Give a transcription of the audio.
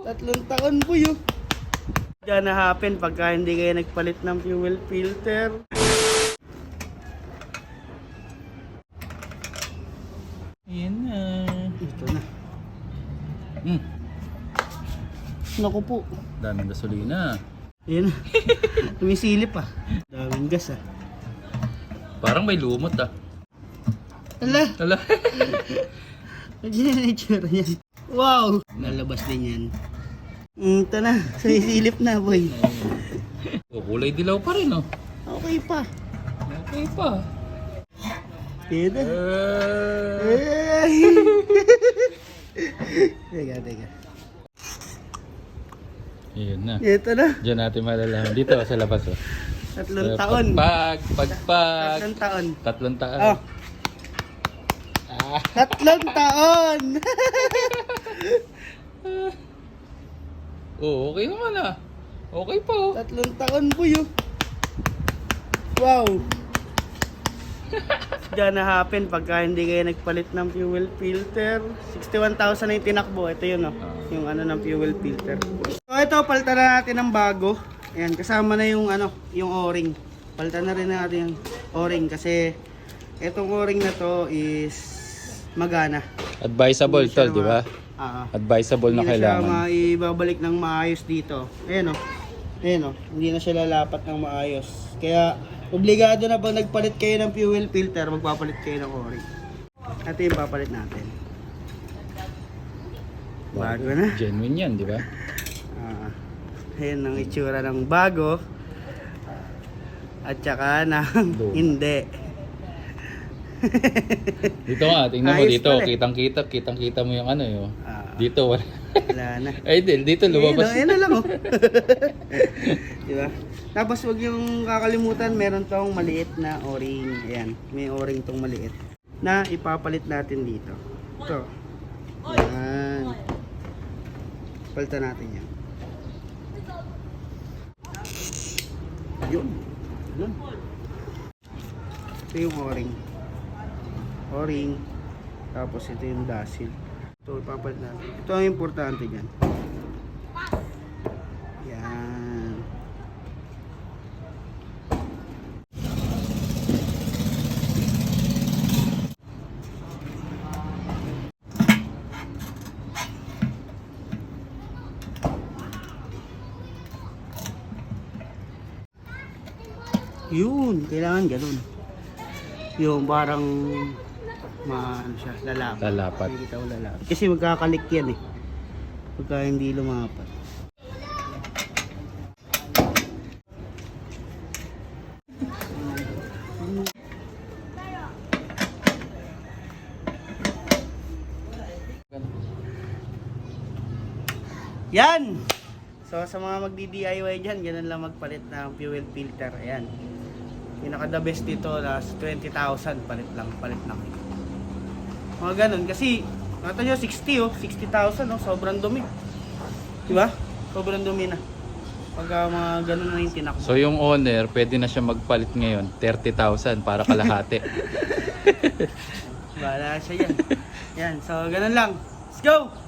3 taon po yun. Gonna happen pagka hindi kayo nagpalit ng fuel filter. Ayan na. Ito na. Naku po. Daming gasolina. Ayan na. Tumisilip ah. Daming gas ah. Parang may lumot ah. Ala! Ala. Nandiyan na itsura yan. Wow! Lalabas din yan. Ito na. Sumisilip na boy. Oh, kulay dilaw pa rin oh. Okay pa. Okay pa. Ito. Eh. Teka. Ayan na. Ito na. Diyan natin malalaman. Dito sa labas oh. 3 taon. Pagpag. 3 taon. 3 taon. Oh. 3 taon. Oh, okay naman ah. Okay pa oh. 3 taon po yun. Wow. Gonna happen pagka hindi kayo nagpalit ng fuel filter. 61,000 na yung tinakbo. Ito yun oh. Yung ano ng fuel filter. So ito, palitan na natin ng bago. Ayan, kasama na yung ano, yung o-ring. Palitan na rin natin yung o-ring kasi itong o-ring na to is magana. Advisable tol, di ba? Advisable na Hindi kailangan. na siya maibabalik ng maayos dito. Ayan o. Ayan o. Hindi na siya lalapat ng maayos. Kaya, obligado na pag nagpalit kayo ng fuel filter, magpapalit kayo ng o-ring. Ito yung papalit natin. Bago na. Genuine yan, di ba? Ayan ang itsura ng bago. At saka ng hindi. Dito nga, tingnan mo Ayos dito. pala eh. Kitang-kita mo yung ano yun. Dito wala. Wala na. Ay, dito lumabas. Ayan na lang oh. Diba? Tapos wag yung kakalimutan, meron tong maliit na o-ring. Ayan, may o-ring tong maliit na ipapalit natin dito. Ito. Ayan. Palitan natin yan. Yun. Yun. Ito yung o-ring. O-ring. Tapos ito yung dasil. Ito ipapalit natin. Ito ang importante dyan. Yan. Yun, kailangan ganun. Yung parang ano siya, lalapat. Lalapat. Hindi kita lalapat. Kasi magkakalik yan eh. Pagka hindi lumapat. Yan! So sa mga magdi-DIY dyan, ganun lang magpalit ng fuel filter. Ayan. Pinaka the best dito na 20,000 palit lang. Mga ganun kasi nakita nyo 60 oh, 60,000 oh, sobrang dumi. Diba? Sobrang dumi na. Pagka mga ganun na yung tinakbo. So yung owner, pwede na siya magpalit ngayon 30,000 para kalahati. Bahala siya yan. Yan, so ganun lang. Let's go!